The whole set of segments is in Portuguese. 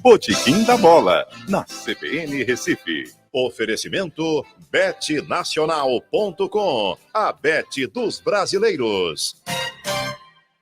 Botequim da Bola, na CBN Recife. Oferecimento betnacional.com, a bet dos brasileiros.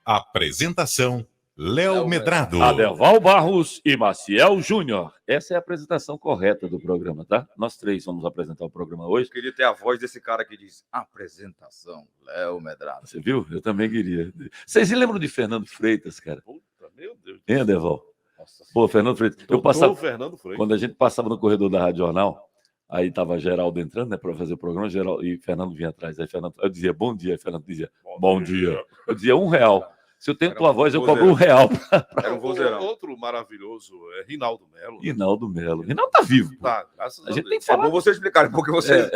Apresentação Léo Medrado, Adeval Barros e Maciel Júnior. Essa é a apresentação correta do programa, tá? Nós três vamos apresentar o programa hoje. Eu queria ter a voz desse cara que diz apresentação, Léo Medrado. Você viu? Eu também queria. Vocês se lembram de Fernando Freitas, cara? Puta, meu Deus. Hein, Adeval? Nossa, Pô, Fernando Freitas. Eu passava, Fernando Freitas. quando a gente passava no corredor da Rádio Jornal, aí tava Geraldo entrando, né, para fazer o programa, Geraldo, e Fernando vinha atrás. Aí Fernando, eu dizia bom dia, aí Fernando dizia bom dia. Eu dizia R$1. Se eu tenho tua voz, eu cobro R$1. Era um vozeirão. Outro maravilhoso é Rinaldo Melo. Rinaldo Melo. Rinaldo tá vivo. Pô. Tá, graças A a gente Deus. tem que É falar. bom vocês explicarem, porque vocês...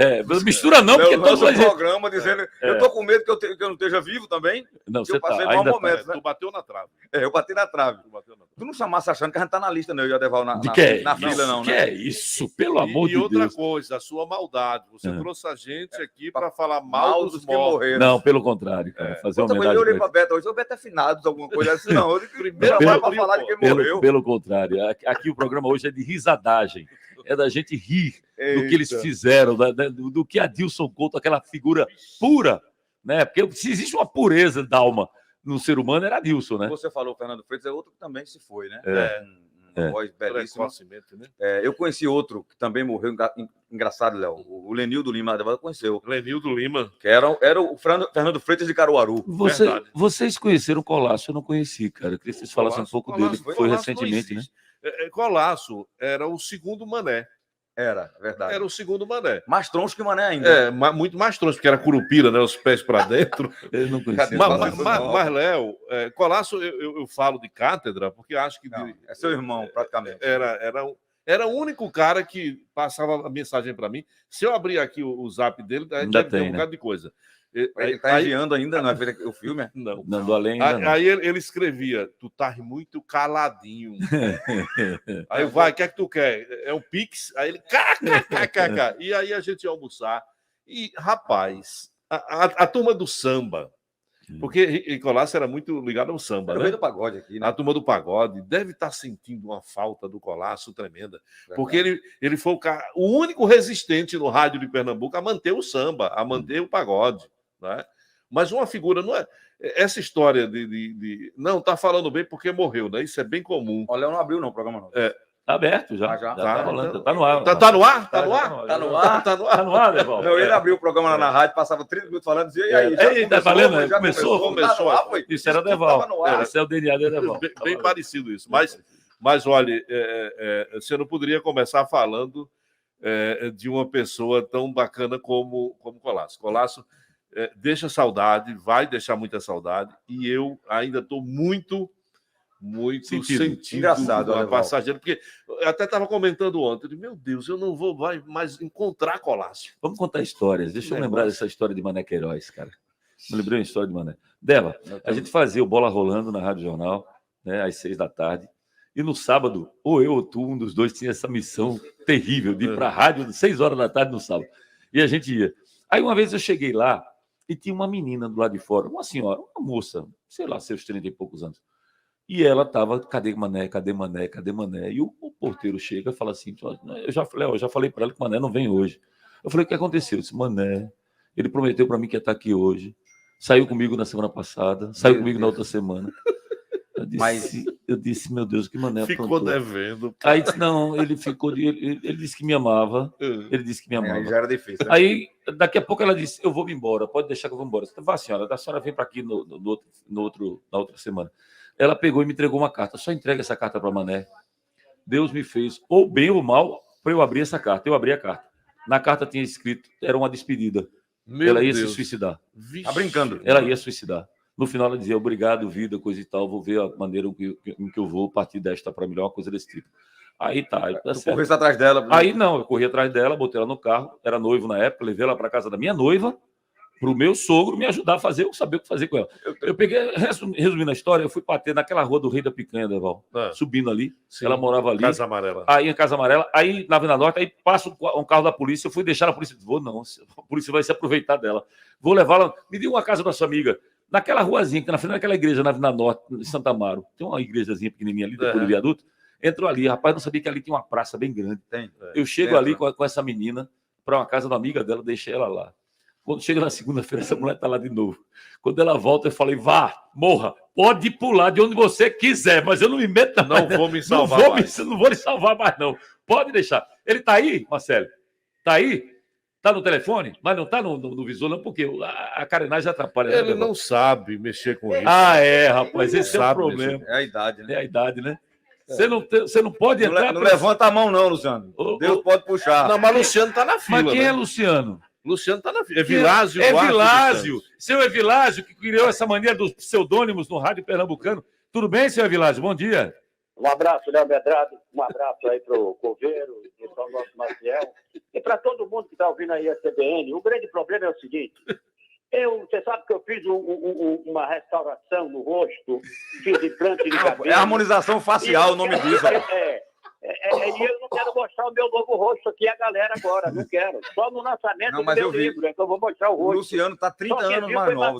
Mistura não, porque todo todos o programa dizendo... Eu tô com medo que eu não esteja vivo também. Não, que você eu passei tá, mau ainda momento, né? Tu bateu na trave. Eu bati na trave. Tu bateu na trave. Tu não chamasse achando que a gente tá na lista, né? Eu e o Adeval na fila, não, que né? é isso, pelo amor de E outra Deus. coisa, a sua maldade. Você É. trouxe a gente aqui para falar mal Mal dos dos que mortos. morreram. Não, pelo contrário, cara. Fazer uma Eu homenagem olhei pra pra ele. Beto hoje. O Beto é finados, alguma coisa assim. Não, Primeiro vai abriu, falar de pô. quem morreu. Pelo contrário. Aqui o programa hoje é de risadagem. É da gente rir do que eles Eita. fizeram, do que Adilson Couto, aquela figura pura, né? Porque se existe uma pureza da alma no ser humano, era Adilson, né? Você falou, Fernando Freitas, é outro que também se foi, né? É. Uma voz belíssima. Precocemente, né? Eu conheci outro que também morreu, engraçado, Léo. O Lenildo Lima, Adeval conheceu. Lenildo Lima. Que era o Fernando Freitas de Caruaru. Verdade. Vocês conheceram o Colasso? Eu não conheci, cara. Eu queria que vocês falassem um pouco dele. Colasso Foi não recentemente, né? existe. Colasso era o segundo Mané. Era, verdade. Era o segundo Mané. Mais troncho que Mané ainda. Muito mais troncho, porque era curupira, né? Os pés para dentro. Eu não conheci. Cadê? Mas, Léo, Colasso, eu falo de cátedra, porque acho que Não, é seu irmão, praticamente. era o único cara que passava a mensagem para mim. Se eu abrir aqui o zap dele, Ainda deve ter tem, um né? bocado de coisa. Ele tá enviando ainda, não é o filme? É? Não. Não, do além ainda não. Aí ele escrevia, tu tá muito caladinho. Aí eu, vai, o que é que tu quer? É um Pix? Aí ele, kkkk. E aí a gente ia almoçar. E, rapaz, a turma do samba, porque Colasso era muito ligado ao samba, Era o né? meio do pagode aqui, né? A turma do pagode deve estar sentindo uma falta do Colasso tremenda. Porque ele foi o único resistente no rádio de Pernambuco a manter o samba, a manter o pagode. Né? Mas uma figura, não é. Essa história de não, tá falando bem porque morreu, né? Isso é bem comum. O Léo não abriu, não, o programa não. Tá aberto já. Já. Tá rolando. Tá no ar. Tá no ar? Tá Tá no ar? Tá no ar? Tá no ar? Tá no ar, Deval? Não, ele abriu o programa lá na rádio, passava 30 minutos falando, dizia, e aí? Ei, tá valendo, né? Já Começou? Tá no ar, foi? Isso era Tudo Deval. tava no ar. Esse é o DNA de Deval. Bem parecido isso. Mas olha, você não poderia começar falando de uma pessoa tão bacana como Colasso. Colasso deixa saudade, vai deixar muita saudade, e eu ainda estou muito sentido Engraçado, a Adeval. passagem, porque eu até estava comentando ontem, eu disse, meu Deus, eu não vou mais encontrar Colasso. Vamos contar histórias. Deixa eu lembrar dessa história de Mané Queiroz, cara. Me lembrei uma história de Mané. Deva, a gente fazia o Bola Rolando na Rádio Jornal, né, às 6 da tarde. E no sábado, ou eu ou tu, um dos dois, tinha essa missão terrível de ir para a rádio às 6 horas da tarde no sábado. E a gente ia. Aí uma vez eu cheguei lá e tinha uma menina do lado de fora, uma senhora, uma moça, sei lá, seus 30 e poucos anos. E ela estava, cadê Mané, cadê Mané, cadê Mané? E o porteiro chega e fala assim, eu já falei para ela que Mané não vem hoje. Eu falei, o que aconteceu? Eu disse, Mané, ele prometeu para mim que ia estar aqui hoje. Saiu comigo na semana passada, saiu comigo na outra semana. Eu disse, meu Deus, que Mané Ficou aprontou. devendo. Aí disse, não, ele disse que me amava. Ele disse que me amava. Aí já era difícil, né? Aí, daqui a pouco ela disse, eu vou me embora, pode deixar que eu vou embora. Vá, senhora, a senhora vem para aqui na outra semana. Ela pegou e me entregou uma carta. Só entrega essa carta para Mané. Deus me fez, ou bem ou mal, para eu abrir essa carta. Eu abri a carta. Na carta tinha escrito, era uma despedida. Ela ia se suicidar. Vixe. Tá brincando. Ela ia suicidar. No final ela dizia, obrigado, vida, coisa e tal, vou ver a maneira em que eu vou partir desta para melhor, uma coisa desse tipo. Aí tá Tu certo. corresse atrás dela. Aí não, eu corri atrás dela, botei ela no carro, era noivo na época, levei ela para casa da minha noiva, para o meu sogro me ajudar a fazer, eu saber o que fazer com ela. Eu peguei, resumindo a história, eu fui bater naquela rua do Rei da Picanha, Deval, subindo ali, Sim. ela morava ali. Casa Amarela. Aí em Casa Amarela, aí na Avenida Norte, aí passa um carro da polícia, eu fui deixar a polícia, vou não, a polícia vai se aproveitar dela. Vou levá-la, me dê uma casa da sua amiga, naquela ruazinha, que na frente daquela igreja, na Avenida Norte, em Santa Amaro, tem uma igrejazinha pequenininha ali, depois do viaduto, entrou ali. Rapaz, não sabia que ali tinha uma praça bem grande. Tem. Eu chego Tem, ali né? com essa menina para uma casa da amiga dela, deixei ela lá. Quando chega na segunda-feira, essa mulher está lá de novo. Quando ela volta, eu falei, vá, morra, pode pular de onde você quiser, mas eu não me meto Não mais. vou me salvar mais. Não vou lhe salvar mais, não. Pode deixar. Ele está aí, Marcelo? Está aí? Está no telefone? Mas não está no visor, não, porque a carenagem atrapalha. Né, Ele Bebel? não sabe mexer com isso. Ah, é, rapaz, Ele esse é o sabe problema. É a idade, né? É a idade, né? Você não pode entrar... Não levanta a mão, não, Luciano. Deus pode puxar. Não, mas Luciano está na fila. Mas quem né? é Luciano? Luciano está na fila. É Vilásio. É Duarte dos Vilásio. Santos. Seu Evilásio, que criou essa mania dos pseudônimos no rádio pernambucano. Tudo bem, seu Evilásio? Bom dia. Um abraço, Léo Medrado, um abraço aí para o Coveiro e para o nosso Maciel e para todo mundo que está ouvindo aí a CBN. O grande problema é o seguinte, você sabe que eu fiz uma restauração no rosto, fiz implante de cabelo. É harmonização facial o nome disso. E eu não quero mostrar o meu novo rosto aqui a galera agora, não quero. Só no lançamento do meu livro é que eu vou mostrar o O rosto. Luciano está 30 anos mais novo.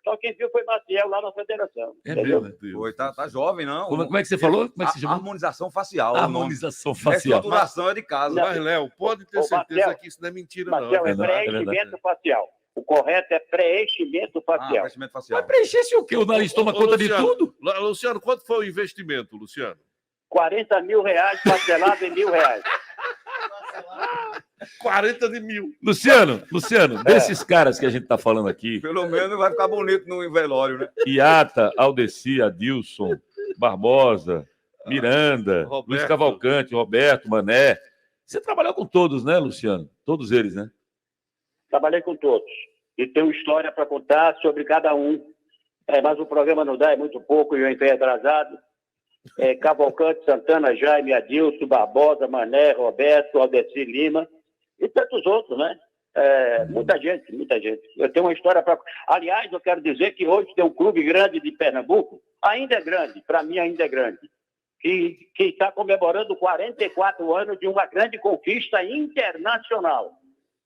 Só quem viu foi Maciel lá na federação. É entendeu? mesmo. Foi, tá jovem, não. Como é que você falou? Como é que se chama? Harmonização facial. Harmonização facial. Reestruturação é de casa. Não. Mas, Léo, pode ter Ô, certeza Marcelo, que isso não é mentira, Marcelo, não. é preenchimento facial. O correto é preenchimento facial. Crescimento facial. Mas preencher-se o quê? O nariz toma conta de Luciano, tudo? Luciano, quanto foi o investimento, Luciano? 40 mil reais parcelado em R$1.000. 40 de mil. Luciano, desses caras que a gente está falando aqui, Pelo menos vai ficar bonito no velório, né? Iata, Aldeci, Adilson, Barbosa, Miranda, Roberto. Luiz Cavalcante, Roberto, Mané. Você trabalhou com todos, né, Luciano? Todos eles, né? Trabalhei com todos. E tenho história para contar sobre cada um. Mas o programa não dá, é muito pouco, e eu entrei atrasado. Cavalcante, Santana, Jaime, Adilson, Barbosa, Mané, Roberto, Aldeci Lima e tantos outros, né? Muita gente. Eu tenho uma história para... Aliás, eu quero dizer que hoje tem um clube grande de Pernambuco, ainda é grande, para mim ainda é grande, que está comemorando 44 anos de uma grande conquista internacional.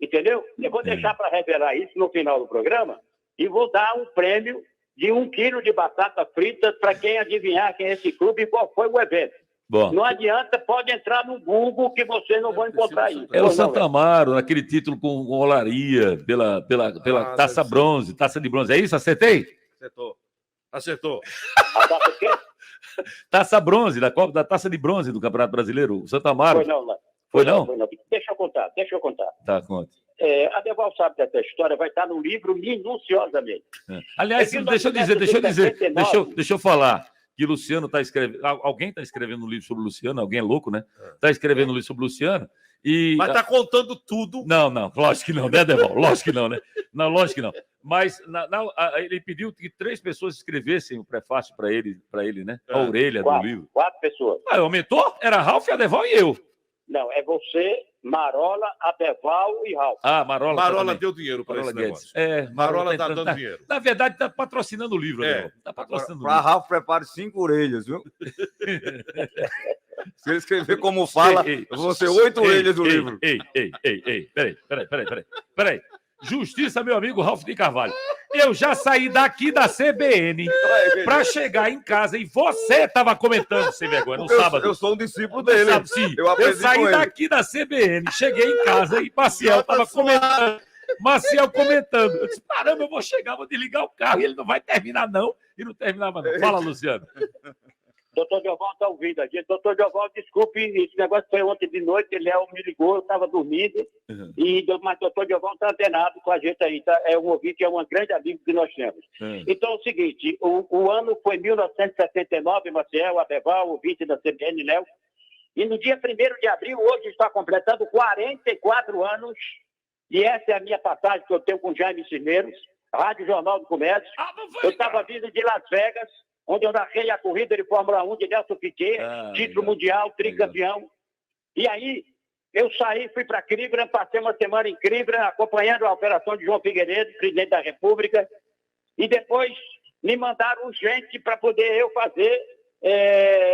Entendeu? Eu vou deixar para revelar isso no final do programa e vou dar um prêmio de 1 quilo de batata frita para quem adivinhar quem é esse clube e qual foi o evento. Bom, Não adianta, pode entrar no Google que vocês não vão encontrar isso. é o Santa Amaro, naquele título com olaria, pela taça bronze, taça de bronze. É isso? Acertei? Acertou. A data o quê? Taça bronze, da taça de bronze do Campeonato Brasileiro. O Santa Amaro. Foi não? Foi não. Deixa eu contar. Tá, conta. A Deval sabe dessa história, vai estar no livro minuciosamente. Aliás, deixa eu falar que Luciano está escrevendo. Alguém está escrevendo um livro sobre o Luciano, alguém é louco, né? Está escrevendo um livro sobre o Luciano. Mas está contando tudo. Não, lógico que não, né, Deval? Lógico que não, né? Não, lógico que não. Mas ele pediu que 3 pessoas escrevessem o prefácio para ele, né? A orelha do livro. 4 pessoas. Aumentou? Era Ralf, a Deval e eu. Não, é você, Marola, Adeval e Ralf. Marola deu dinheiro para esse negócio. Marola está dando dinheiro. Na verdade, está patrocinando o livro. Está patrocinando o livro. Para Ralf, prepare 5 orelhas, viu? Se ele escrever como fala, vão ser 8 orelhas do livro. Peraí. Justiça, meu amigo Ralf de Carvalho. Eu já saí daqui da CBN para chegar em casa e você estava comentando, sem vergonha, no sábado. Eu sou um discípulo dele. Sim. Eu saí daqui da CBN, cheguei em casa e Maciel estava comentando. Eu disse, caramba, eu vou chegar, vou desligar o carro e ele não vai terminar, não. E não terminava, não. Fala, Luciano. Doutor Dioval está ouvindo aqui. Doutor Dioval, desculpe, esse negócio foi ontem de noite, Léo me ligou, eu estava dormindo, mas doutor Dioval está antenado com a gente aí, tá? É um ouvinte, é um grande amigo que nós temos. Então é o seguinte, o ano foi 1979, Marcel, Adeval, ouvinte da CBN, Léo, e no dia 1º de abril, hoje está completando 44 anos, e essa é a minha passagem que eu tenho com Jaime Cisneros, Rádio Jornal do Comércio. Eu estava vindo de Las Vegas, onde eu narrei a corrida de Fórmula 1 de Nelson Piquet, título mundial, tricampeão. E aí, eu saí, fui para Cribra, passei uma semana em Cribra, acompanhando a operação de João Figueiredo, presidente da República, e depois me mandaram urgente para poder eu fazer,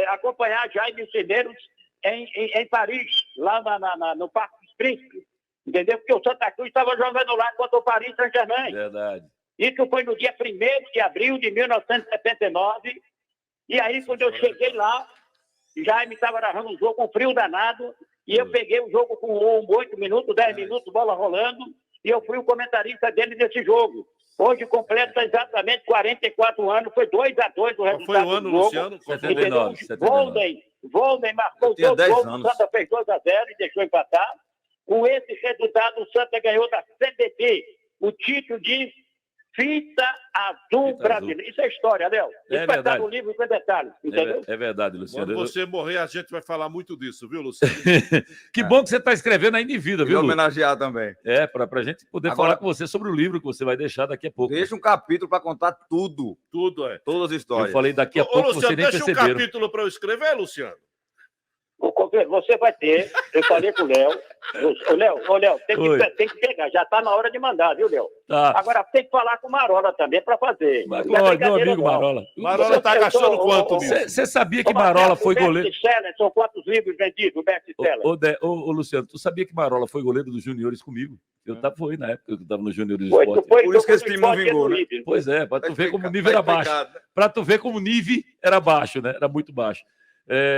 acompanhar Jaime Cisneros em Paris, lá no Parque dos Príncipes, entendeu? Porque o Santa Cruz estava jogando lá contra o Paris Saint-Germain. Verdade. Isso foi no dia 1º de abril de 1979. E aí, quando eu cheguei lá, Jaime estava narrando um jogo com frio danado, e eu peguei o jogo com 8 minutos, 10 minutos, bola rolando, e eu fui o comentarista dele nesse jogo. Hoje completa exatamente 44 anos, foi 2-2 o resultado Foi o ano, do jogo. Luciano? 79. Volney marcou tinha 2 10 gols, o anos. Santa fez 2-0 e deixou empatar. Com esse resultado, o Santa ganhou da CBT o título de Fita Azul Fita Brasileira. Isso é história, Léo. Isso vai estar verdade. no livro com detalhes, entendeu? É verdade, Luciano. Quando você morrer, a gente vai falar muito disso, viu, Luciano? Que bom que você está escrevendo ainda em vida, E viu, Lu? homenagear também. Para a gente poder Agora- falar com você sobre o livro que você vai deixar daqui a pouco. Deixa um capítulo para contar tudo. Tudo é. Todas as Eu histórias. falei daqui a Ô, pouco, Luciano, você nem deixa um perceberam. capítulo para eu escrever, Luciano. Você vai ter, eu falei com o Léo. Ô, Léo, Oi. tem que pegar, já está na hora de mandar, viu, Léo? Tá. Agora tem que falar com o Marola também para fazer. Mas, Não é meu brincadeira, amigo não. Marola. Marola tá gastando quanto, Nilson? Você sabia que Ô, Marcelo, Marola foi o goleiro? best-seller, são quantos livros vendidos, o best-seller? Ô, Luciano, tu sabia que Marola foi goleiro dos juniores comigo? Foi na época que eu estava no Juniores do Foi, Esporte. Por isso que esse time não vingou, né? Pois é, para tu ver como o nível Tá era baixo. explicado, né? Para tu ver como o nível era baixo, né? Era muito baixo.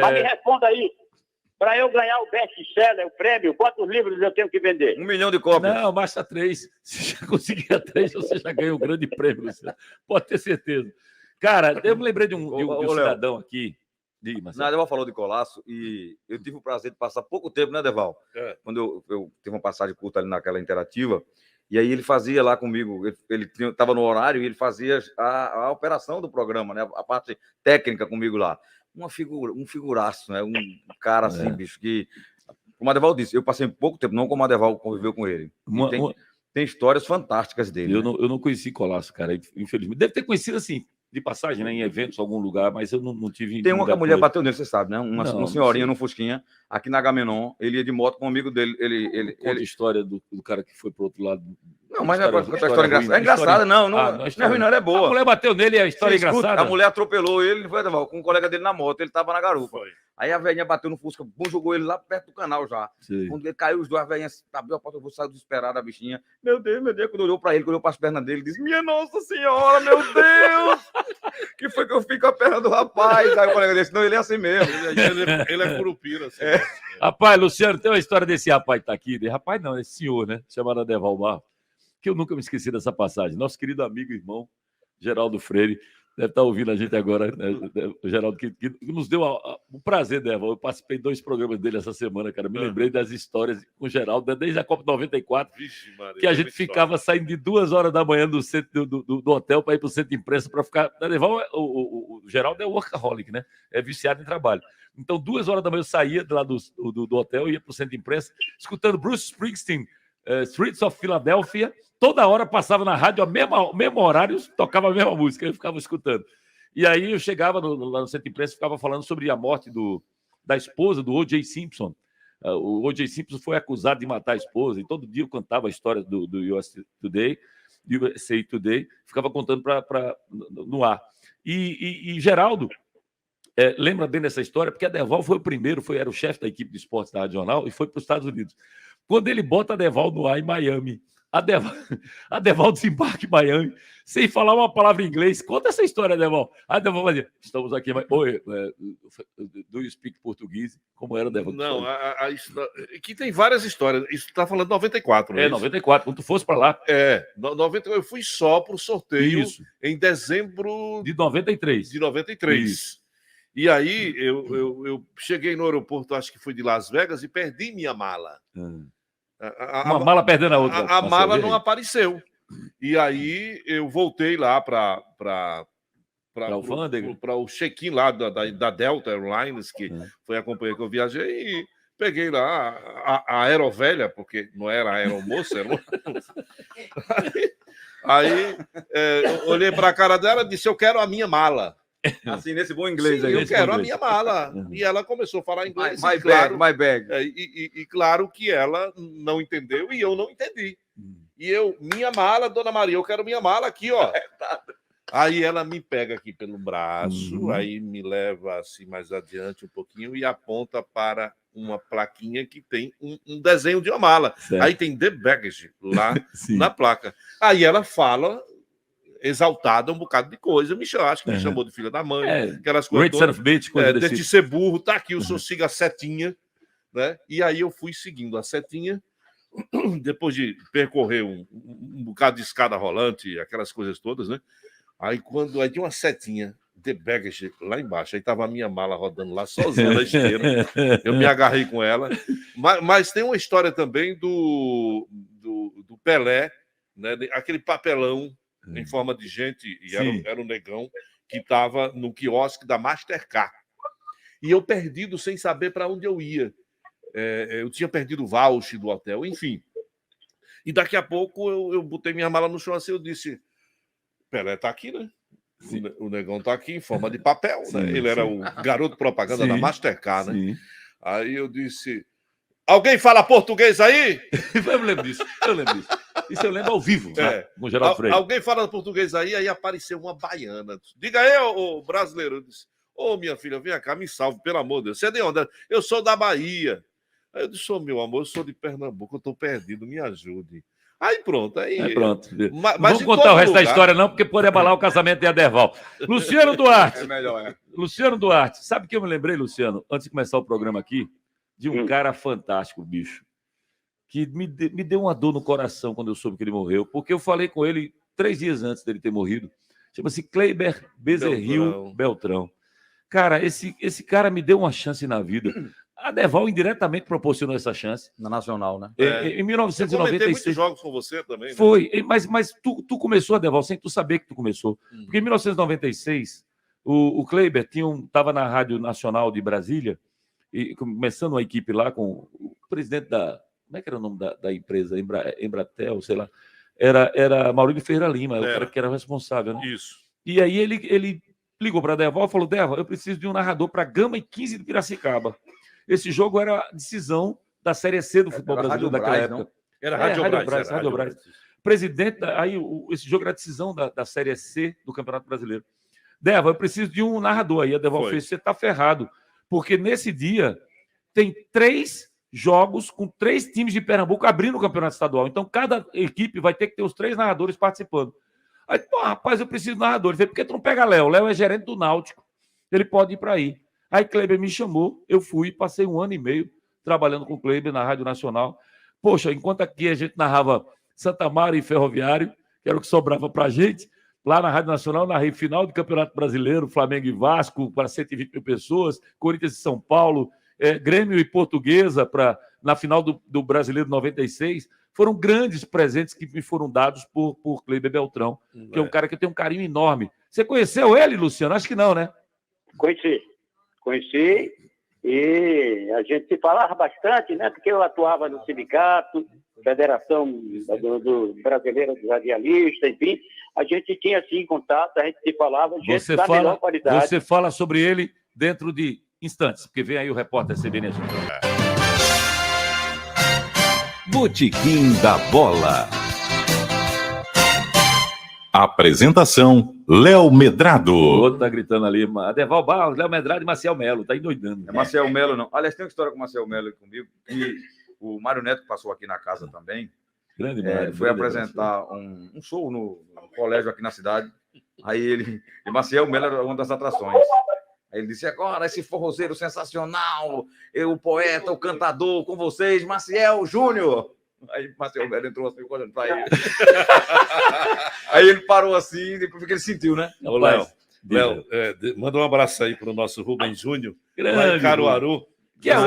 Mas me responda aí. Para eu ganhar o best-seller, o prêmio, quantos livros eu tenho que vender? 1 milhão de cópias. Não, basta 3. Se já conseguir 3, você já ganhou um grande prêmio, Luciano. Pode ter certeza. Cara, eu me lembrei de um Ô, Léo. cidadão aqui. Diga, Marcelo. Deval falou de Colasso e eu tive o prazer de passar pouco tempo, né, Deval? É. Quando eu tive uma passagem curta ali naquela interativa, e aí ele fazia lá comigo, ele estava no horário e ele fazia a operação do programa, né? A parte técnica comigo lá. Um figuraço, né? Um cara assim, bicho, que. Como a Deval disse, eu passei pouco tempo, não como a Deval conviveu com ele. E tem histórias fantásticas dele. Eu, né? eu não conheci Colasso, cara, infelizmente. Deve ter conhecido assim, de passagem, né, em eventos, algum lugar, mas eu não tive. Tem uma que a mulher bateu nele, você sabe, né? Uma Não, senhorinha não no Fusquinha, aqui na Agamenon, ele ia de moto com um amigo dele. Conta a história do cara que foi pro outro lado. Não, mas não é para contar a história engraçada. ruim, É engraçada, não. Não, não não é ruim, não, ela é A boa. mulher bateu nele, a história é Você escuta, engraçada. a mulher atropelou ele, foi, Deval, com um colega dele na moto, ele tava na garupa. Foi. Aí a velhinha bateu no Fusca, jogou ele lá perto do canal já. Sei. Quando ele caiu, os dois, a velhinha abriu a porta, eu saiu desesperada, a bichinha. Meu Deus, quando olhou pra ele, olhou pras pernas dele, disse: Minha Nossa Senhora, meu Deus! Que foi que eu fico com a perna do rapaz? Aí o colega disse: Não, ele é assim mesmo. Ele é curupira. Assim. Rapaz, Luciano, tem uma história desse rapaz que tá aqui. Rapaz, não, esse senhor, né? Chamado Adeval Barro, que eu nunca me esqueci dessa passagem. Nosso querido amigo e irmão, Geraldo Freire, deve estar ouvindo a gente agora, né? O Geraldo, que nos deu o prazer, Deval. Eu participei de 2 programas dele essa semana, cara. Me lembrei das histórias com o Geraldo, desde a Copa 94, Vixe, Maria, que a gente ficava saindo de 2 horas da manhã do centro do hotel para ir para o centro de imprensa para ficar. Deval, o Geraldo é workaholic, né? É viciado em trabalho. Então, 2 horas da manhã eu saía de lá do hotel, ia para o centro de imprensa, escutando Bruce Springsteen, Streets of Philadelphia. Toda hora passava na rádio, ao mesmo horário, tocava a mesma música, eu ficava escutando. E aí eu chegava lá no centro de imprensa e ficava falando sobre a morte da esposa do O.J. Simpson. O O.J. Simpson foi acusado de matar a esposa, e todo dia eu contava a história do USA Today, ficava contando no ar. E Geraldo lembra bem dessa história, porque a Deval foi o primeiro, era o chefe da equipe de esportes da Rádio Jornal e foi para os Estados Unidos. Quando ele bota a Deval no ar em Miami, a Deval desembarca em Miami, sem falar uma palavra em inglês. Conta essa história, Deval. A Deval vai dizer: estamos aqui, oi, do you speak português? Como era, Deval? Não, aqui tem várias histórias. Isso está falando de 94, né? 94, quando tu fosse para lá. 94, eu fui só para o sorteio em dezembro de 93. De 93. Isso. E aí eu cheguei no aeroporto, acho que foi de Las Vegas, e perdi minha mala. Uma mala perdendo a outra. A mala não apareceu. E aí eu voltei lá para o check-in lá da Delta Airlines, que foi a companhia que eu viajei, e peguei lá a aerovelha, porque não era a aeromoça, era Aí olhei para a cara dela e disse: eu quero a minha mala. Assim, nesse bom inglês. Sim, aí. Eu quero a minha mala. E ela começou a falar inglês. My bag. E claro que ela não entendeu e eu não entendi. E minha mala, Dona Maria, eu quero minha mala aqui, ó. Aí ela me pega aqui pelo braço, aí me leva assim mais adiante um pouquinho e aponta para uma plaquinha que tem um desenho de uma mala. Certo. Aí tem The Baggage lá na placa. Aí ela fala exaltada um bocado de coisa. Acho que me chamou de filha da mãe, aquelas coisas Great Son of Bitch, coisa desse de tipo. ser burro, tá aqui, o senhor siga a setinha, né? E aí eu fui seguindo a setinha, depois de percorrer um bocado de escada rolante, aquelas coisas todas, né? Aí tinha uma setinha, The Baggage, lá embaixo, aí tava a minha mala rodando lá sozinha na esteira, eu me agarrei com ela, mas tem uma história também do Pelé, né? Aquele papelão em forma de gente, e era um negão que estava no quiosque da Mastercard. E eu perdido sem saber para onde eu ia. Eu tinha perdido o voucher do hotel, enfim. E daqui a pouco eu botei minha mala no chão assim, eu disse, Pelé tá aqui, né? O negão tá aqui em forma de papel, né? Ele era o garoto propaganda da Mastercard, né? Aí eu disse, alguém fala português aí? Eu lembro disso. Isso eu lembro ao vivo, né? Com Geraldo Freire. Alguém fala português aí apareceu uma baiana. Diga aí, ô brasileiro. Eu disse, minha filha, vem cá, me salve, pelo amor de Deus. Você é de onde? Eu sou da Bahia. Aí eu disse, meu amor, eu sou de Pernambuco, eu tô perdido, me ajude. Aí pronto. Pronto. Mas não vou contar o resto da história, não, porque pode abalar o casamento de Aderval. Luciano Duarte. É melhor, Luciano Duarte. Sabe que eu me lembrei, Luciano, antes de começar o programa aqui, de um cara fantástico, bicho, que me deu uma dor no coração quando eu soube que ele morreu, porque eu falei com ele 3 dias antes dele ter morrido. Chama-se Kleiber Bezerril Beltrão. Cara, esse cara me deu uma chance na vida. A Aderval indiretamente proporcionou essa chance. Na Nacional, né? Em 1996. Eu comentei muitos jogos com você também. Né? Foi, mas tu começou, Aderval, sem tu saber que tu começou. Porque em 1996, o Kleiber estava na Rádio Nacional de Brasília, e começando uma equipe lá com o presidente da... Como é que era o nome da empresa? Embratel, sei lá. Era Maurício Ferreira Lima, o cara que era responsável, né? Isso. E aí ele ligou para a Aderval e falou, Aderval, eu preciso de um narrador para Gama e 15 de Piracicaba. Esse jogo era a decisão da Série C do futebol brasileiro daquela época. Não? Era Rádio Brás. Presidente, esse jogo era a decisão da Série C do Campeonato Brasileiro. Aderval, eu preciso de um narrador. Aí a Aderval fez, você está ferrado. Porque nesse dia tem 3 jogos com 3 times de Pernambuco abrindo o Campeonato Estadual. Então, cada equipe vai ter que ter os 3 narradores participando. Aí, rapaz, eu preciso de narrador. Ele falou, por que tu não pega Léo? Léo é gerente do Náutico. Ele pode ir para aí. Aí Kleiber me chamou, eu fui, passei 1 ano e meio trabalhando com o Kleiber na Rádio Nacional. Poxa, enquanto aqui a gente narrava Santa Maria e Ferroviário, que era o que sobrava para a gente, lá na Rádio Nacional, narrei final do Campeonato Brasileiro, Flamengo e Vasco, para 120 mil pessoas, Corinthians e São Paulo, Grêmio e Portuguesa, na final do Brasileiro 96. Foram grandes presentes que me foram dados por Kleiber Beltrão, que é um cara que eu tenho um carinho enorme. Você conheceu ele, Luciano? Acho que não, né? Conheci e a gente se falava bastante, né? Porque eu atuava no sindicato, Federação do Brasileira dos Radialistas, enfim. A gente tinha, assim, contato, a gente se falava, gente da melhor qualidade. Você fala sobre ele dentro de instantes, porque vem aí o repórter CBN. Botequim da Bola. Apresentação, Léo Medrado. O outro tá gritando ali, Aderval Barros, Léo Medrado e Maciel Melo, tá endoidando. É Maciel Melo, não. Aliás, tem uma história com o Maciel Melo comigo, e o Mário Neto passou aqui na casa também. Grande Mário. Foi apresentar um show no colégio aqui na cidade. Aí e Maciel Melo era uma das atrações. Aí ele disse, agora esse forrozeiro sensacional, o poeta, o cantador com vocês, Maciel Júnior. Aí Maciel Melo entrou assim, olhando para ele. Aí ele parou assim, depois que ele sentiu, né? Léo, manda um abraço aí para o nosso Rubens Júnior, lá em Caruaru. Que é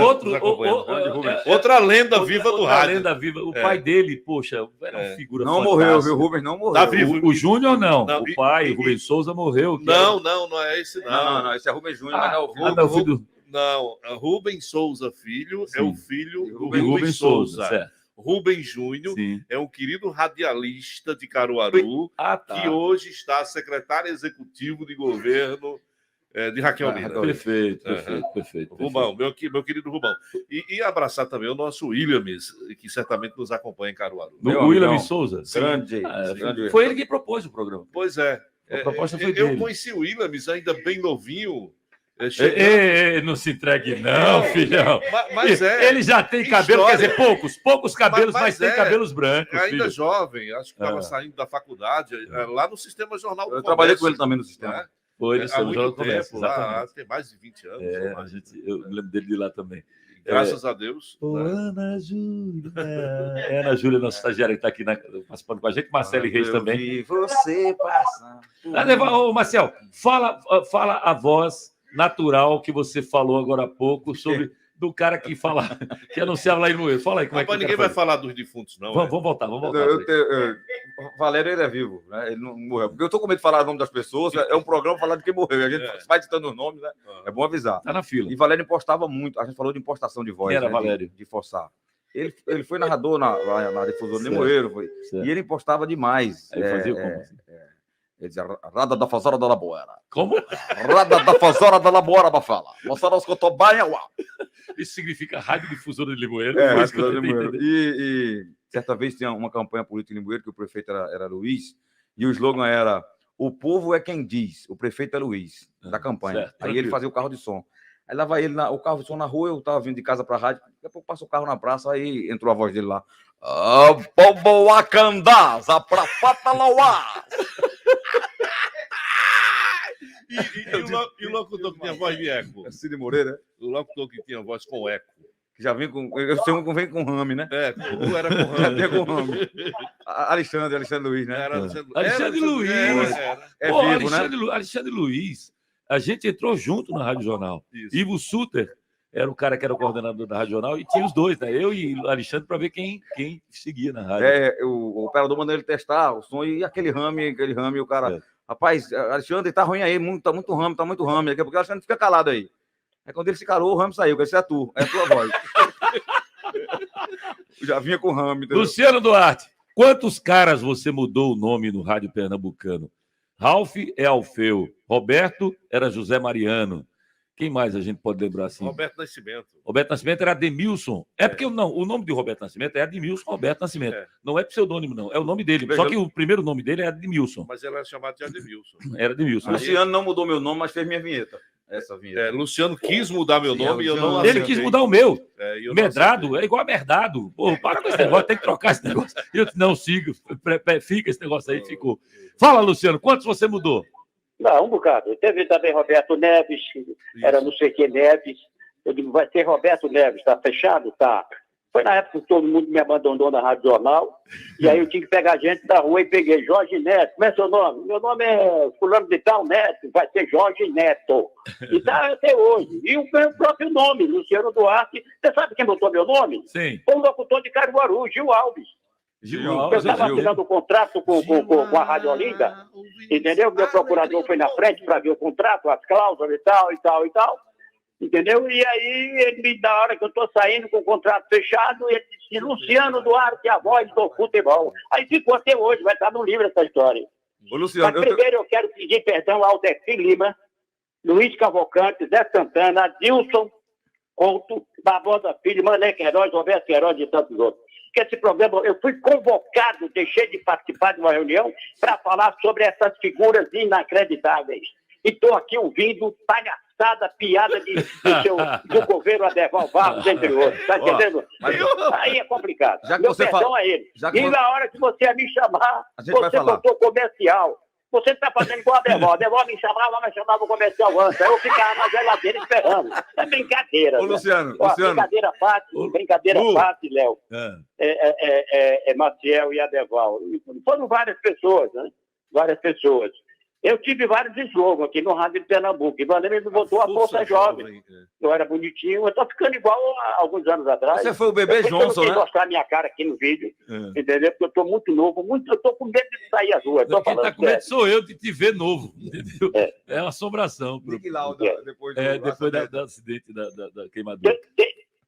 outra lenda viva do rádio. Lenda viva. O pai dele, poxa, era uma figura não fantástica. Morreu, viu? O Rubens não morreu. Tá vivo. O Júnior não. O pai, Rubens Souza, morreu. Não é esse não. Não, esse é Rubens Júnior, mas não é o filho. Não, Rubens Souza Filho é o filho de Rubens Souza. Certo. Rubens Júnior é um querido radialista de Caruaru, que hoje está secretário executivo de governo de Raquel Lira. Perfeito. Rubão, meu querido Rubão. E abraçar também o nosso Williams, que certamente nos acompanha em Caruaru. O Williams Souza? Grande. Foi ele que propôs o programa. Pois é. A proposta foi eu dele. conheci o Williams ainda bem novinho, Não se entregue, não, filhão. Mas Ele já tem cabelo, quer dizer, poucos cabelos, mas tem cabelos brancos. Ainda filho. jovem, acho que estava saindo da faculdade, lá no Sistema Jornal do Eu trabalhei Comércio, com ele também no sistema. né? Foi, Há muito tempo, lá, tem mais de 20 anos. ou mais. eu lembro dele de lá também. Graças a Deus. Ô, né? Ana Júlia. Ana Júlia, nossa estagiária, que está aqui participando com a gente. Marcelo Reis também. E você passa. Ô, Marcel, fala a voz natural que você falou agora há pouco sobre do cara que anunciava lá em Moeiro. Fala aí como é que Mas ninguém vai falar dos defuntos, não. Vamos voltar. Valério, ele é vivo, né? Ele não morreu. Porque eu tô com medo de falar o nome das pessoas. É um programa falando de quem morreu. A gente vai citando os nomes, né? É bom avisar. Tá na fila. E Valério impostava muito. A gente falou de impostação de voz. Quem era né? Valério? De forçar. Ele foi narrador na difusora de Moeiro. E ele impostava demais. Aí fazia como? Assim? Ele dizia, Rada da Fazora da Laboera. Como? Rada da Fazora da Laboera, Bafala. Moçada os cotobaia, uau. Isso significa rádio difusora de Limoeiro. É, Foi isso que eu tentei entender. e certa vez tinha uma campanha política em Limoeiro, que o prefeito era Luiz, e o slogan era: o povo é quem diz, o prefeito é Luiz, da campanha. Certo, Aí tranquilo. ele fazia o carro de som. Aí lá vai ele, o carro de som na rua, eu tava vindo de casa pra rádio, daqui a pouco passa o carro na praça, aí entrou a voz dele lá. Boboacandás, a prafata lauá. E o locutor que tinha voz de eco? Cid Moreira, né? O locutor que tinha voz com eco. Que já vem com. Eu sei um que vem com rame, né? O era com Já ramo. vem com rame. Alexandre Luiz, né? Era Alexandre Luiz. É Pô, vivo, né? Alexandre Luiz, a gente entrou junto na Rádio Jornal. Isso. Ivo Suter era o cara que era o coordenador da Rádio Jornal e tinha os dois, né? Eu e o Alexandre, para ver quem seguia na rádio. O operador mandou ele testar o som e aquele rame, o cara. É. Rapaz, Alexandre, tá ruim aí, tá muito rame. Daqui a pouco o Alexandre fica calado aí. Aí quando ele se calou, o rame saiu, esse é tu, é a tua voz. Já vinha com rame. Entendeu? Luciano Duarte, quantos caras você mudou o nome no rádio pernambucano? Ralph é Alfeu, Roberto era José Mariano. Quem mais a gente pode lembrar assim? Roberto Nascimento. Roberto Nascimento era Ademilson. Porque o nome de Roberto Nascimento é Ademilson Roberto Nascimento. Não é pseudônimo, não. É o nome dele. Só que o primeiro nome dele é Ademilson. Mas ele era chamado de Ademilson. Era Ademilson. Luciano não mudou meu nome, mas fez minha vinheta. Essa vinheta. Luciano quis mudar meu nome e eu não Ele aceitei. quis mudar o meu. Eu não Medrado aceitei. é igual a merdado. Pô, para com esse negócio, tem que trocar esse negócio. Eu disse, não, siga, fica esse negócio aí, ficou. Fala, Luciano, quantos você mudou? Não, um bocado. Teve também Roberto Neves, era não sei que Neves. Eu digo, vai ser Roberto Neves, tá fechado? Tá. Foi na época que todo mundo me abandonou na Rádio Jornal, e aí eu tinha que pegar gente da rua e peguei Jorge Neto. Como é seu nome? Meu nome é fulano de tal Neto, vai ser Jorge Neto. E tá até hoje. E o meu próprio nome, Luciano Duarte. Você sabe quem botou meu nome? Sim. Foi o locutor de Caruaru, Gil Alves. Eu estava assinando o contrato com a Rádio Olinda, entendeu? Meu procurador foi na frente para ver o contrato, as cláusulas e tal. Entendeu? E aí, ele, na hora que eu estou saindo com o contrato fechado, ele disse: Luciano Duarte, a voz do futebol. Aí ficou até hoje, vai estar no livro essa história. Ô, Luciano, Mas primeiro eu quero pedir perdão ao Aldeci Lima, Luiz Cavalcante, Zé Santana, Dilson Couto, Barbosa Filho, Mané Queiroz, Roberto Queiroz e tantos outros. Que esse programa, eu fui convocado, deixei de participar de uma reunião para falar sobre essas figuras inacreditáveis. E estou aqui ouvindo palhaçada, piada do governo Adeval Barros, entre outros. Está entendendo? Aí é complicado. Já que Meu você perdão a ele. E na hora que você ia me chamar, você botou comercial. Você está fazendo igual a Adeval. A Adeval me chamava, mas chamava o comercial antes. Aí eu ficava na geladeira esperando. É brincadeira. Ô, Luciano, Ó, Luciano. Brincadeira fácil, Léo. Maciel e Adeval. Foram várias pessoas, né? Várias pessoas. Eu tive vários slogans aqui no Rádio de Pernambuco. Ivanemi me botou a Força Jovem. Eu era bonitinho, eu estou ficando igual a alguns anos atrás. Você foi o Bebê Johnson, né? Eu não mostrar minha cara aqui no vídeo, entendeu? Porque eu estou muito novo, eu estou com medo de sair às ruas. Quem está com medo sou eu de te ver novo, entendeu? É uma assombração. Nick Lauda, depois do acidente da queimadura.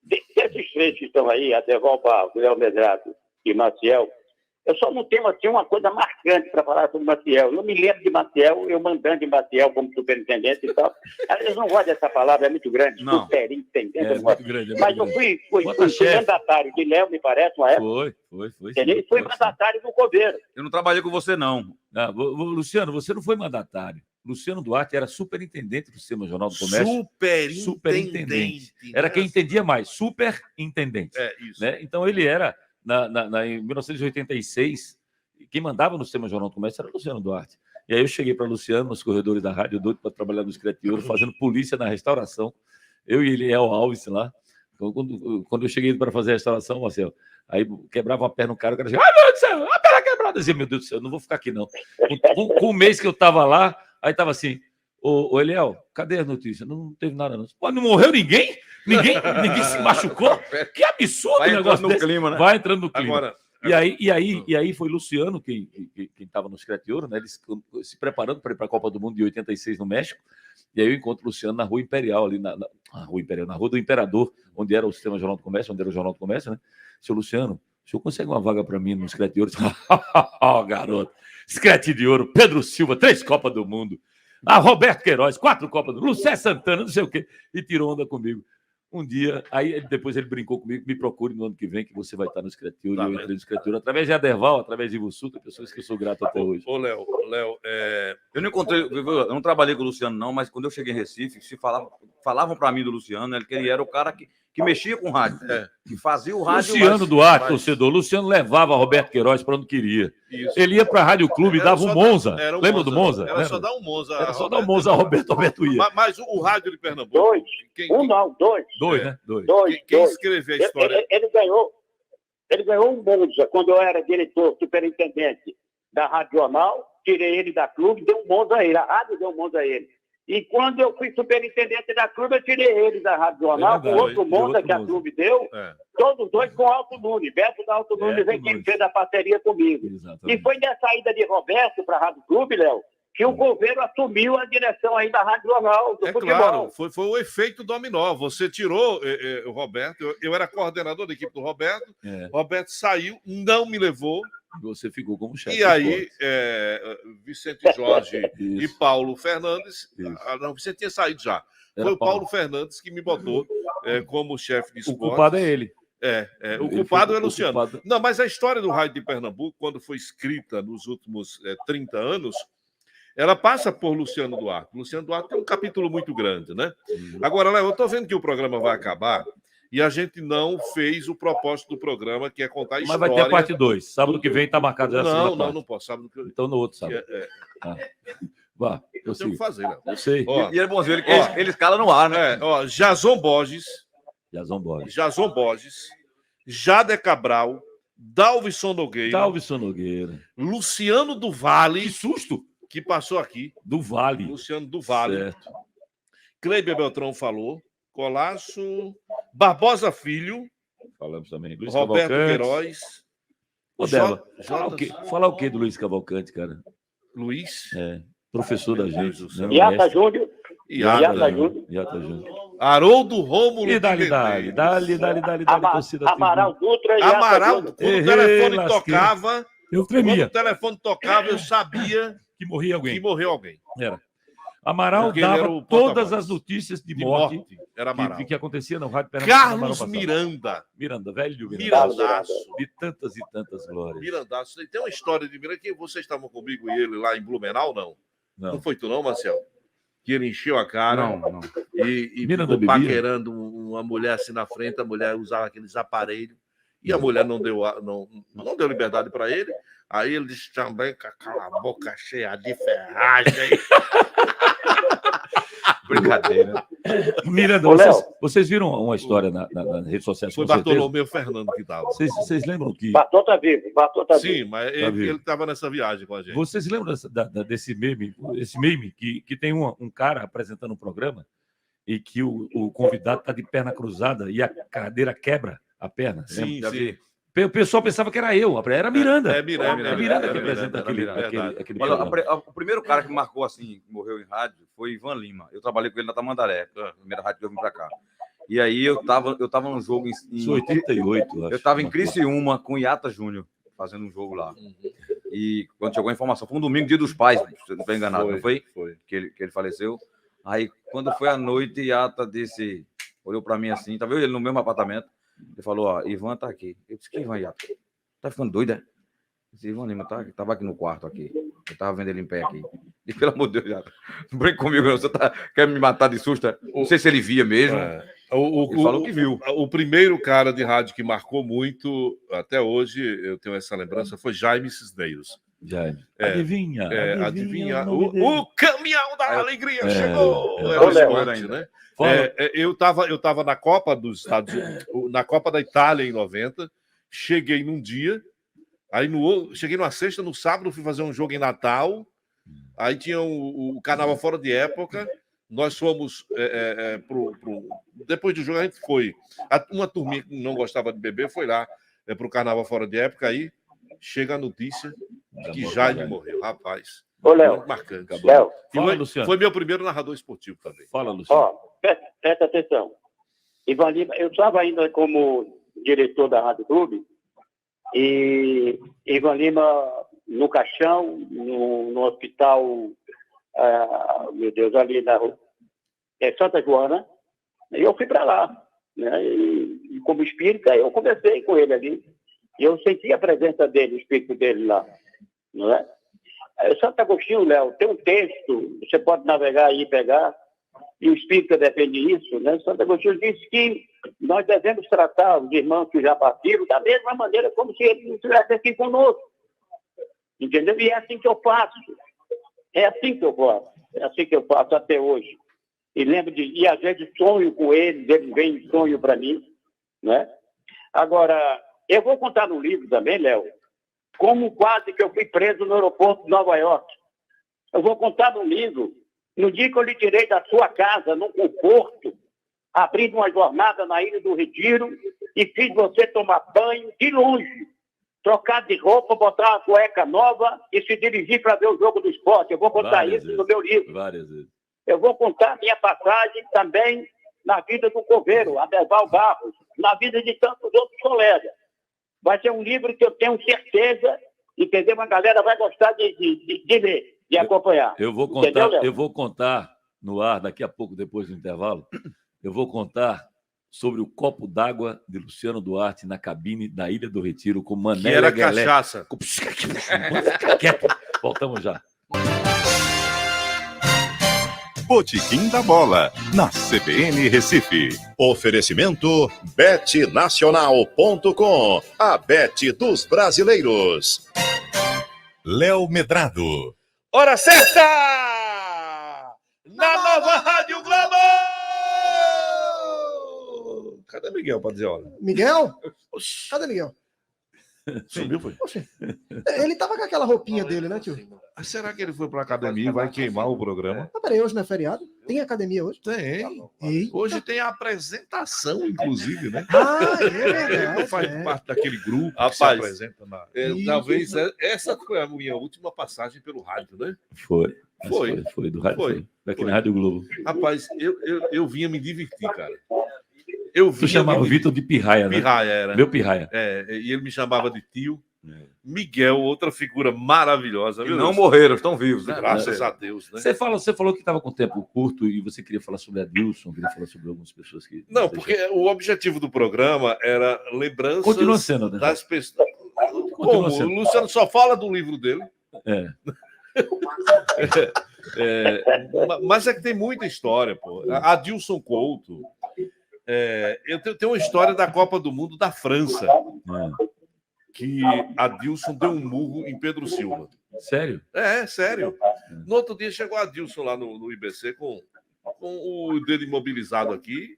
Desses três que estão aí, Adeval Barros, Léo Medrado e Maciel, eu só não tenho assim, uma coisa marcante para falar sobre Maciel. Eu me lembro de Maciel, eu mandando de Maciel como superintendente e tal. Eles não gostam dessa palavra, é muito grande. Não. Superintendente. Muito grande, mas eu fui mandatário de Léo, me parece, uma época. Foi. Entendeu? E fui mandatário do governo. Eu não trabalhei com você, não. Luciano, você não foi mandatário. Luciano Duarte era superintendente do Sistema Jornal do Comércio. Superintendente. Era quem entendia mais, superintendente. É isso. Né? Então, ele era, em 1986, quem mandava no Sistema Jornal do Comércio era o Luciano Duarte. E aí eu cheguei para Luciano, nos corredores da rádio, doido para trabalhar no Escretioro, fazendo polícia na restauração. Eu e Eliel Alves lá. Quando eu cheguei para fazer a restauração, Marcelo, aí quebrava a perna no cara, o cara dizia, ai, meu Deus do céu, a perna quebrada. Eu dizia, meu Deus do céu, não vou ficar aqui, não. Com o mês que eu estava lá, aí estava assim, ô Eliel, cadê as notícias? Não teve nada, não. Pô, não morreu ninguém? Ninguém se machucou? Que absurdo o negócio desse. Clima, né? Vai entrando no clima. Agora, E aí foi Luciano, quem estava no Escretioro, né? Eles se preparando para ir para a Copa do Mundo de 86 no México. E aí eu encontro o Luciano na Rua Imperial, ali na Rua Imperial, na Rua do Imperador, onde era o Sistema Jornal do Comércio, onde era o Jornal do Comércio, né? Seu Luciano, o senhor consegue uma vaga para mim no Escretioro? Garoto, Escrete de Ouro, Pedro Silva, 3 Copas do Mundo. Roberto Queiroz, 4 Copas do Mundo. Lucé Santana, não sei o quê. E tirou onda comigo. Um dia, aí depois ele brincou comigo, me procure no ano que vem, que você vai estar no Escretioro. Tá, eu entrei no Escretioro através de Aderval, através de Ivo Suta, pessoas que eu sou grato até hoje. Léo, Eu não encontrei, eu não trabalhei com o Luciano, não, mas quando eu cheguei em Recife, falavam para mim do Luciano, né, que ele era o cara que mexia com rádio, que fazia o rádio. Luciano Duarte, torcedor. Luciano levava Roberto Queiroz para onde queria. Isso. Ele ia para a Rádio Clube e dava um Monza. Lembra do Monza? Era só dar um Monza. Era só dar um Monza a Roberto ia. Mas o rádio de Pernambuco. 2. Quem, Dois. Dois, né? Dois. quem escreveu a história? Ele ganhou um Monza quando eu era diretor, superintendente da Rádio Jornal. Tirei ele da clube, dei um Monza a ele. A rádio deu um Monza a ele. E quando eu fui superintendente da clube, eu tirei ele da Rádio Jornal, com outro Monza que a clube deu. Todos dois com Alto Nunes. Beto da Alto Nunes vem quem fez a parceria comigo. Exatamente. E foi da saída de Roberto para a Rádio Clube, Léo, que o governo assumiu a direção aí da Rádio Jornal do futebol. Claro, foi o efeito dominó. Você tirou o Roberto, eu era coordenador da equipe do Roberto, Roberto saiu, não me levou. Você ficou como chefe. E aí, Vicente Jorge e Paulo Fernandes. Não, Vicente tinha saído já. Foi o Paulo Fernandes que me botou como chefe de esporte. O culpado é ele. O culpado é Luciano. Não, mas a história do rádio de Pernambuco, quando foi escrita nos últimos 30 anos, ela passa por Luciano Duarte. Luciano Duarte tem um capítulo muito grande, né? Agora, Léo, eu estou vendo que o programa vai acabar e a gente não fez o propósito do programa, que é contar a história. Mas vai ter a parte 2. Sábado que vem está marcado já a segunda parte. Não posso. Sábado que... Então no outro sábado. Vá, eu tenho que fazer, Léo. Eu sei. E é bonzinho, ele escala no ar, né? Jason Borges, Jade Cabral, Dalvison Nogueira, Luciano do Vale. Que susto! Que passou aqui. Do Vale. Luciano do Vale. Certo. Kleber Beltrão falou. Colasso. Barbosa Filho. Falamos também. Luiz Roberto Cavalcante. Queiroz. Falar o quê do Luiz Cavalcante, cara? Luiz? Professor da gente. Iata Júnior. Haroldo Rômulo. E dali, torcida. Amaral Dutra e Amaral, quando o telefone tocava. Eu tremia. Quando o telefone tocava, eu sabia que morria alguém. Era. Amaral dava todas as notícias de morte. Era Amaral. Que acontecia no Rádio Pernambuco. Carlos Miranda. Velho Mirandaço. De tantas e tantas glórias. Mirandaço. Tem uma história de Miranda que vocês estavam comigo e ele lá em Blumenau, não? Não foi tu não, Marcel? Que ele encheu a cara. Não. E ficou paquerando uma mulher assim na frente, a mulher usava aqueles aparelhos. E a mulher não deu liberdade para ele. Aí ele disse também com aquela boca cheia de ferragem. Brincadeira. Miranda, vocês viram uma história nas redes sociais? Foi Bartolomeu Fernando que estava. Vocês lembram que... Bartô tá vivo. Sim, mas ele estava nessa viagem com a gente. Vocês lembram desse meme? Esse meme que tem um cara apresentando um programa e que o convidado está de perna cruzada e a cadeira quebra a perna? Sim. O pessoal pensava que era eu, era Miranda. É Miranda que apresenta aquele o primeiro cara que marcou assim, que morreu em rádio, foi Ivan Lima. Eu trabalhei com ele na Tamandaré, a primeira rádio que eu vim para cá. E aí eu tava num jogo em 88, eu estava em Criciúma com o Iata Júnior, fazendo um jogo lá. E quando chegou a informação, foi um domingo, dia dos pais, se não estou enganado, não foi? Foi. Que ele faleceu. Aí, quando foi à noite, Iata disse, olhou para mim assim, tá vendo ele no mesmo apartamento? Ele falou, Ivan tá aqui. Eu disse, que Ivan, Iata? Tá ficando doido, é? Eu disse, Ivan Lima, tava aqui no quarto aqui. Eu tava vendo ele em pé aqui. E, pelo amor de Deus, já. Não brinca comigo, não. Você quer me matar de susto? Não sei se ele via mesmo. Ele falou que viu. O primeiro cara de rádio que marcou muito, até hoje, eu tenho essa lembrança, foi Jaime Cisneiros. Jaime. É, Adivinha. Adivinha. o nome dele. O caminhão da alegria chegou! é, Era o é, esporte, né? Eu tava na Copa dos Estados Unidos, na Copa da Itália em 90, cheguei num dia, aí cheguei numa sexta, no sábado fui fazer um jogo em Natal, aí tinha o Carnaval Fora de Época, nós fomos depois do jogo a gente foi, uma turminha que não gostava de beber foi lá para o Carnaval Fora de Época, aí chega a notícia que Jaime morreu, rapaz. Ô, Léo. Muito marcante. Léo. Fala, Luciano. Foi meu primeiro narrador esportivo também. Fala, Luciano. Ó, presta atenção. Ivan Lima, eu estava ainda como diretor da Rádio Clube e Ivan Lima no caixão, no hospital, meu Deus, ali na Santa Joana, e eu fui para lá, né? E como espírita, eu conversei com ele ali, e eu senti a presença dele, o espírito dele lá, não é? Santo Agostinho, Léo, tem um texto, você pode navegar aí e pegar, e o Espírito defende isso, né? Santo Agostinho disse que nós devemos tratar os irmãos que já partiram da mesma maneira como se eles não estivessem aqui conosco. Entendeu? E é assim que eu faço. É assim que eu faço. É assim que eu faço até hoje. E lembro e às vezes sonho com eles vem sonho para mim, né? Agora, eu vou contar no livro também, Léo, como quase que eu fui preso no aeroporto de Nova York. Eu vou contar no livro, no dia que eu lhe tirei da sua casa, no conforto, abrindo uma jornada na Ilha do Retiro e fiz você tomar banho de longe, trocar de roupa, botar uma cueca nova e se dirigir para ver o jogo do esporte. Eu vou contar isso no meu livro. Várias vezes. Eu vou contar minha passagem também na vida do Coveiro, Adeval Barros, na vida de tantos outros colegas. Vai ser um livro que eu tenho certeza, entendeu? A galera vai gostar de ler, de acompanhar. Eu vou contar no ar, daqui a pouco, depois do intervalo, eu vou contar sobre o copo d'água de Luciano Duarte na cabine da Ilha do Retiro com Mané Que era Leguelé. cachaça. Fica quieto. Voltamos já. Botequim da Bola, na CBN Recife. Oferecimento betnacional.com, a bet dos brasileiros. Léo Medrado. Hora certa! Na nova Rádio Globo! Cadê Miguel para dizer hora? Miguel? Cadê Miguel? Sumiu, foi? Poxa, ele tava com aquela roupinha dele, né, tio? Será que ele foi para a academia e vai queimar o programa? Ah, peraí, hoje não é feriado? Tem academia hoje? Tem. Eita. Hoje tem a apresentação, inclusive, né? Ah, é verdade. Ele faz parte daquele grupo que se Rapaz, apresenta na... talvez essa foi a minha última passagem pelo rádio, né? Foi do rádio. Foi. Daqui na Rádio Globo. Rapaz, eu vinha me divertir, cara. Tu chamava o Vitor de Pirraia, né? Pirraia, era. Meu Pirraia. E ele me chamava de tio. Miguel, outra figura maravilhosa. E não morreram, estão vivos, né? Graças a Deus, né? Você falou que estava com tempo curto e você queria falar sobre a Dilson, queria falar sobre algumas pessoas que... Não, porque o objetivo do programa era lembranças Continua sendo, né? das pessoas. Como? sendo. O Luciano só fala do livro dele. Mas é que tem muita história, pô. A Dilson Couto. Eu tenho uma história da Copa do Mundo da França. Que a Dilson deu um murro em Pedro Silva. Sério? Sério. No outro dia chegou a Dilson lá no IBC com o dedo imobilizado aqui.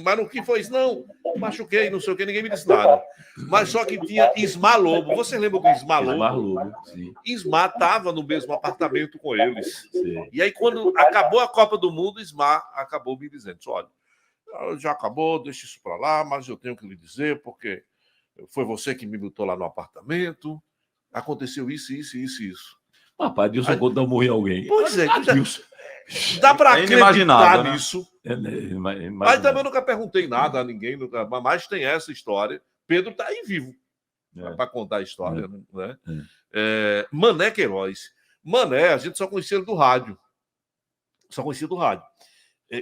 Mas no que foi isso? Não, machuquei, não sei o que, ninguém me disse nada. Mas só que tinha Ismar Lobo. Você lembra do Ismar Lobo? Ismar Lobo, sim. Ismar estava no mesmo apartamento com eles. Sim. E aí, quando acabou a Copa do Mundo, Ismar acabou me dizendo: olha, já acabou, deixa isso para lá, mas eu tenho que lhe dizer, porque foi você que me botou lá no apartamento, aconteceu isso. Rapaz, Dilson Couto dá um murro em alguém. Pois é, dá para acreditar né? nisso. Mas também eu nunca perguntei nada a ninguém, mas tem essa história. Pedro está aí vivo para contar a história. Né? Mané Queiroz. Mané, a gente só conhecia ele do rádio.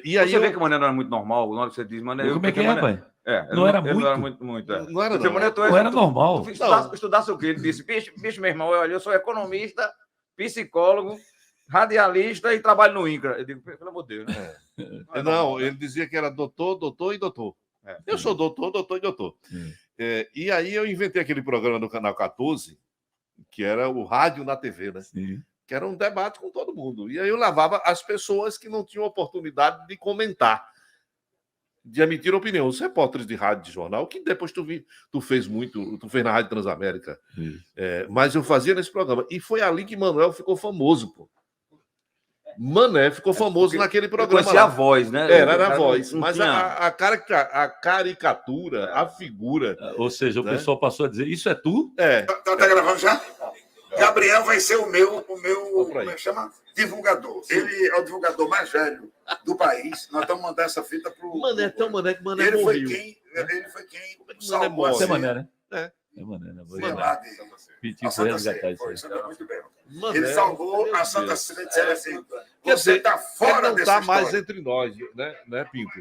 E aí você vê que o Mané não era muito normal, na hora que você diz, Mané... Como é que é, rapaz? Não era muito. Não era normal. Estudasse o quê? Ele disse, bicho, meu irmão, olha, eu sou economista, psicólogo, radialista e trabalho no INCRA. Eu digo, pelo amor de Deus, né? Não, ele dizia que era doutor e doutor. É. Eu sou doutor e doutor. E aí eu inventei aquele programa no Canal 14, que era o rádio na TV, né? Sim. Que era um debate com todo mundo. E aí eu levava as pessoas que não tinham oportunidade de comentar, de emitir opinião. Os repórteres de rádio de jornal, que depois tu fez na Rádio Transamérica. Mas eu fazia nesse programa. E foi ali que Manuel ficou famoso, pô. Mané ficou famoso naquele Eu programa. conhecia a voz, né? Era a voz. Não Mas tinha- a caricatura, a figura. Ou seja, o Né? pessoal passou a dizer, isso é tu? Tá gravando já? Gabriel vai ser o meu como aí. é que chama? Divulgador. Ele é o divulgador mais velho do país. Nós estamos mandando essa fita pro. Mané, tão Mané que Mané Ele foi morreu. quem Mané salvou morre? Isso é assim, mané, né? É. É mané, né? sei lá, de- Pitinho a foi Santa resgatar Ceia. isso Foi, aí. isso é muito bem. Mané, Ele salvou meu a Santa Deus. Ceia e disseram assim: Quer você dizer, está fora ele não dessa está mais história. entre nós, né, Pinto?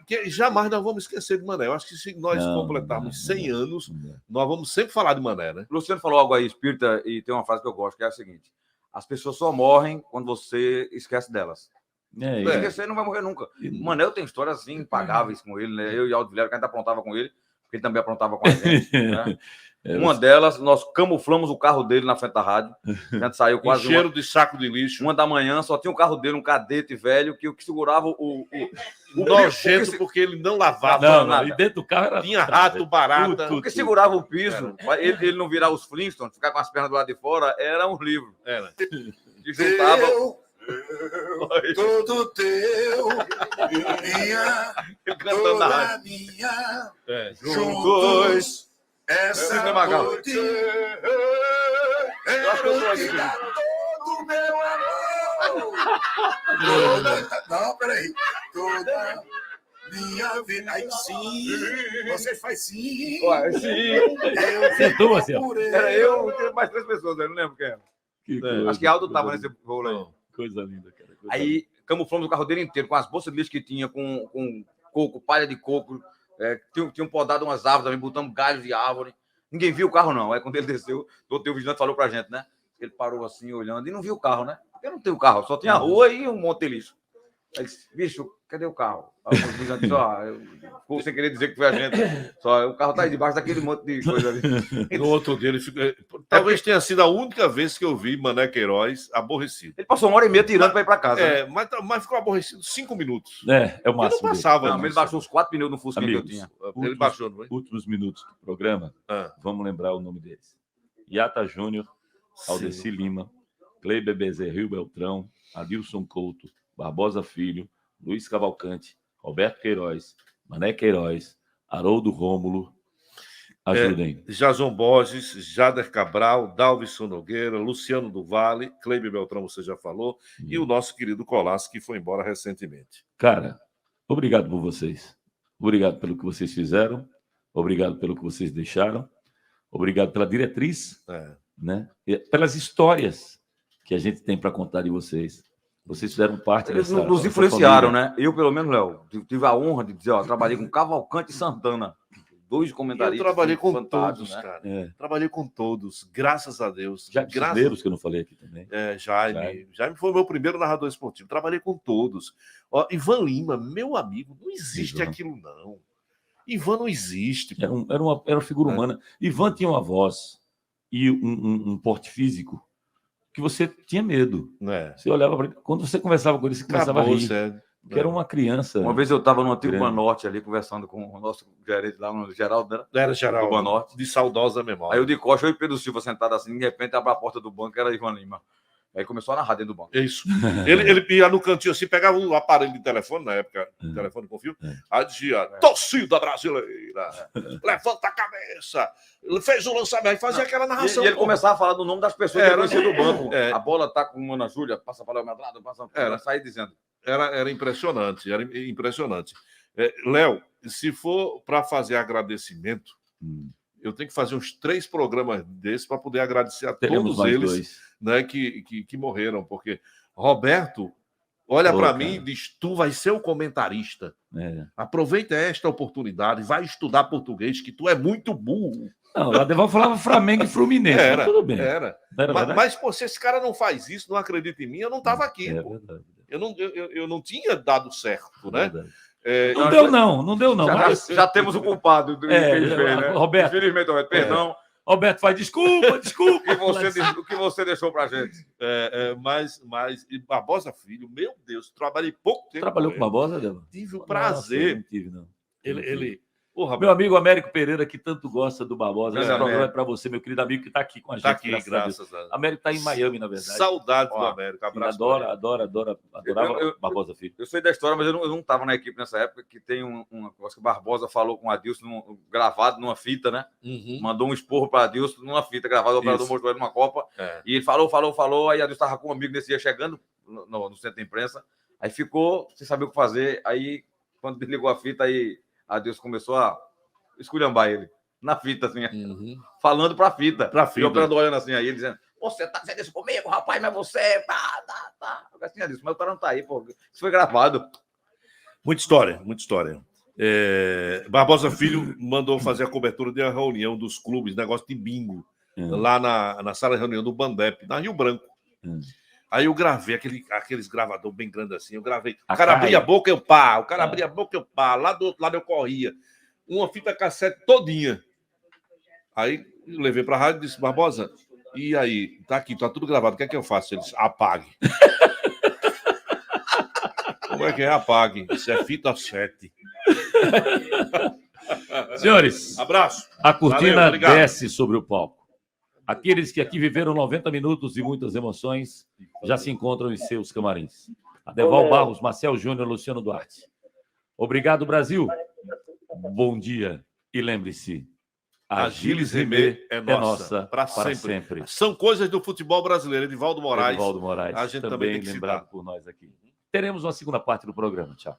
Que jamais nós vamos esquecer de Mané. Eu acho que se nós Não, completarmos não, 100 anos, Não dá. nós vamos sempre falar de Mané, né? O Luciano falou algo aí, espírita, e tem uma frase que eu gosto, que é a seguinte: as pessoas só morrem quando você esquece delas. É, Se é. esquecer, não vai morrer nunca. E- O Manel tem histórias assim, impagáveis com ele, né? Eu e Aldo Vilera, que a gente aprontava com ele, porque ele também aprontava com a gente. Né? Uma delas, nós camuflamos o carro dele na frente da rádio. A gente saiu quase Cheiro de saco de lixo. 1h, só tinha o carro dele, um cadete velho, que segurava o Nojento, o que, porque ele não lavava. Não, nada. não, e dentro do carro era... Tinha rato, barata. o que segurava o piso, ele não virar os Flintstones, ficar com as pernas do lado de fora, era um livro. Era. Que juntava. Todo teu, minha, Ele cantando na rádio. toda minha, É. juntos, essa Esse é Magal. noite, acho que eu tô aqui, te dar todo meu amor. Toda, não, peraí, toda minha vida, aí sim, você faz sim, Ué, sim, eu Acertou, Marcelo? por ele. era eu, tinha mais 3 pessoas, eu não lembro quem era. Que coisa, Acho que Aldo tava coisa nesse rolo aí. linda. Coisa linda, cara. Coisa linda. Aí camuflamos o carro dele inteiro, com as bolsas de lixo que tinha, com coco, palha de coco. Tinham podado umas árvores também, botamos galhos de árvore. Ninguém viu o carro, não. Aí quando ele desceu, o teu vigilante falou pra gente, né? Ele parou assim, olhando, e não viu o carro, né? Porque não tem o carro, só tinha a rua e um monte de lixo. Aí disse, bicho, cadê o carro? Aí o vigilante disse, ficou sem querer dizer que foi a gente. Só o carro tá aí debaixo daquele monte de coisa ali. No outro dia ele ficou. Talvez tenha sido a única vez que eu vi Mané Queiroz aborrecido. Ele passou 1h30 tirando pra ir pra casa. Né? Mas ficou aborrecido 5 minutos. É o Ele não máximo. dele. passava. Não, mas ele disso. baixou os 4 pneus no Fusquinha que eu Amigos, tinha. Ele baixou, não foi? Últimos minutos do programa, Ah, vamos lembrar o nome deles. Iata Júnior, Aldeci Lima, Kleiber Bezerra Rio Beltrão, Adilson Couto, Barbosa Filho, Luiz Cavalcante, Roberto Queiroz, Mané Queiroz, Haroldo Rômulo. Ajudem. Jason Borges, Jader Cabral, Dalvison Nogueira, Luciano do Vale, Cleiber Beltrão, você já falou, e o nosso querido Colasso, que foi embora recentemente. Cara, obrigado por vocês. Obrigado pelo que vocês fizeram. Obrigado pelo que vocês deixaram. Obrigado pela diretriz, É. né? E pelas histórias que a gente tem para contar de vocês. Vocês fizeram parte Eles dessa nos dessa influenciaram, família. né? Eu, pelo menos, Léo, tive a honra de dizer, trabalhei com Cavalcante e Santana. 2 Eu comentaristas. trabalhei com fantásticos, todos, né? cara. É. Trabalhei com todos, graças a Deus. Jacques Graças... Cisneros, que eu não falei aqui também. Jaime foi o meu primeiro narrador esportivo. Trabalhei com todos. Ó, Ivan Lima, meu amigo, não existe Ivan. aquilo, não. Ivan não existe. pô. Era uma figura humana. Ivan tinha uma voz e um porte físico que você tinha medo. Né? Você olhava para ele. Quando você conversava com ele, você começava Acabou, a rir. sério. Porque era uma criança. Uma vez eu estava no antigo Grande. Banorte ali, conversando com o nosso gerente lá, no Geraldo, né? Era geral, Do Banorte. de saudosa memória. Aí eu de costa, eu e Pedro Silva sentado assim, de repente abre a porta do banco, era Ivan Lima. Aí começou a narrar dentro do banco. É isso. Ele ia no cantinho assim, pegava o aparelho de telefone, na época, telefone com fio, aí dizia, torcida brasileira, levanta a cabeça, ele fez o lançamento, aí fazia aquela narração. E ele pô. começava a falar do nome das pessoas que Era. conhecia do banco. É. A bola tá com Ana Júlia, passa para o Medrado, passa Era. para sair dizendo. Era impressionante, era impressionante. Léo, se for para fazer agradecimento, eu tenho que fazer uns 3 programas desses para poder agradecer a Teremos todos mais eles, 2. né, que morreram, porque Roberto olha Pô, para cara. mim e diz: tu vai ser o comentarista. É. Aproveita esta oportunidade, vai estudar português, que tu é muito burro. Não, o Adeval falava Flamengo e Fluminense, mas tudo bem. Era. Não era verdade? Mas, pô, se esse cara não faz isso, não acredita em mim, eu não estava aqui. É pô. verdade. Eu não tinha dado certo, né? Verdade. É, Não deu não. Já, Mas, já temos o culpado do que ele fez, né? Roberto. Infelizmente, Roberto, perdão. Roberto faz desculpa. O que você deixou pra gente. mas e Barbosa Filho, meu Deus, trabalhei pouco tempo. Trabalhou com ele. Barbosa, Adeval? Tive o Nossa, prazer. não tive, não. Ele. Porra, Meu amigo Américo Pereira, que tanto gosta do Barbosa, Grande esse programa Américo. é para você, meu querido amigo, que está aqui com a gente. tá aqui, graças a Deus. graças a Deus. Américo está em Miami, na verdade. Saudade do Ó, América. Ele Abraço. pra ele. adorava Eu- Barbosa Filho. Eu sei da história, mas eu não estava na equipe nessa época, que tem um negócio que o Barbosa falou com o Adilson gravado numa fita, né? Uhum. Mandou um esporro para Adilson numa fita gravada, o operador Isso. mostrou ele numa Copa. É. E ele falou, aí Adilson estava com um amigo nesse dia chegando no centro de imprensa, aí ficou sem saber o que fazer, aí quando desligou a fita, aí Adilson começou a esculhambar ele, na fita, assim, Uhum. falando pra fita. Pra E fita. o operador olhando assim, aí ele dizendo, você tá dizendo isso comigo, rapaz, mas você, tá. Eu assim, Adilson, mas o cara não tá aí, pô, isso foi gravado. Muita história, muita história. Barbosa Filho mandou fazer a cobertura de uma reunião dos clubes, negócio de bingo, lá na sala de reunião do Bandep, na Rio Branco. Aí eu gravei aqueles gravador bem grande assim, eu gravei. O cara abria a boca, eu pá. O cara abria a boca, eu pá. Lá do outro lado eu corria. Uma fita cassete todinha. Aí eu levei pra rádio e disse, Barbosa, e aí? Tá aqui, tá tudo gravado, o que é que eu faço? Ele disse, apague. Como é que é? Apague. Isso é fita 7. Senhores, Abraço. a cortina Valeu, obrigado. desce sobre o palco. Aqueles que aqui viveram 90 minutos e muitas emoções já se encontram em seus camarins. Adeval Barros, Marcel Júnior, Luciano Duarte. Obrigado, Brasil. Bom dia. E lembre-se, a Gilles Rimet é nossa para sempre. São coisas do futebol brasileiro. Edivaldo Moraes. Edivaldo Moraes, A gente também também tem que lembrado citar. por nós aqui. Teremos uma segunda parte do programa. Tchau.